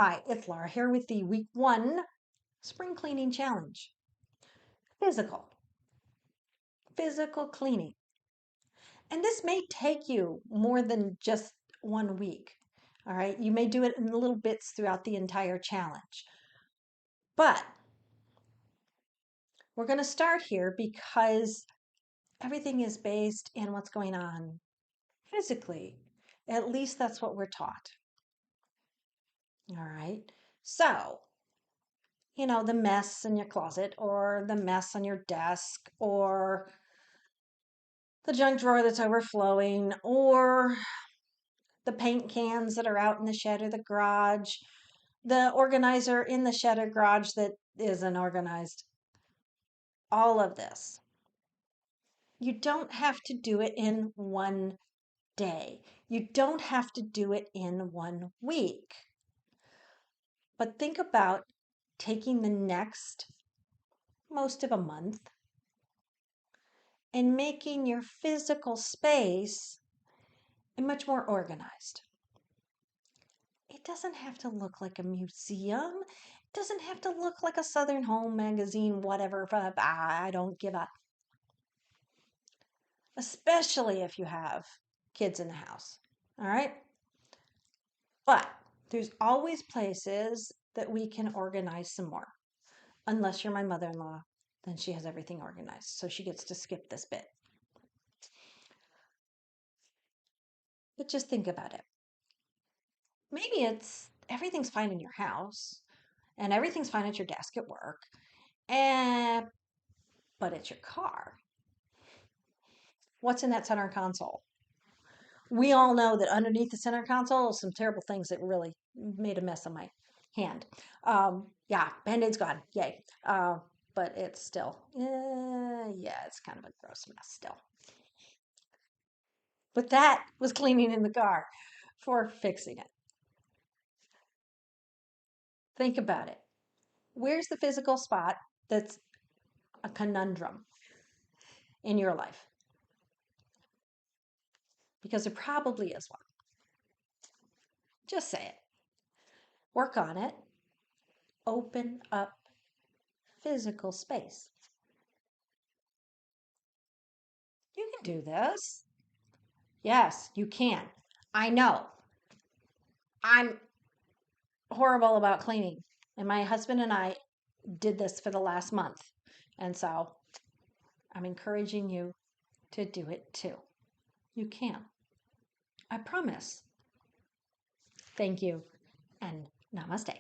Hi, it's Laura here with the week 1 spring cleaning challenge. Physical, physical cleaning. And this may take you more than just 1 week. All right, you may do it in little bits throughout the entire challenge. But we're going to start here because everything is based in what's going on physically. At least that's what we're taught. All right, so the mess in your closet or the mess on your desk or the junk drawer that's overflowing or the paint cans that are out in the shed or the garage, the organizer in the shed or garage that isn't organized. All of this. You don't have to do it in one day. You don't have to do it in 1 week. But think about taking the next most of a month and making your physical space much more organized. It doesn't have to look like a museum. It doesn't have to look like a Southern Home magazine, whatever. I don't give up. Especially if you have kids in the house. All right? But there's always places that we can organize some more. Unless you're my mother-in-law, then she has everything organized. So she gets to skip this bit. But just think about it. Maybe it's everything's fine in your house and everything's fine at your desk at work. But it's your car. What's in that center console? We all know that underneath the center console are some terrible things that really made a mess of my hand. Yeah, Band-Aid's gone. Yay. But it's still, it's kind of a gross mess still. But that was cleaning in the car for fixing it. Think about it. Where's the physical spot that's a conundrum in your life? Because there probably is one. Just say it. Work on it. Open up physical space. You can do this. Yes, you can. I know. I'm horrible about cleaning. And my husband and I did this for the last month. And so I'm encouraging you to do it too. You can. I promise. Thank you and namaste.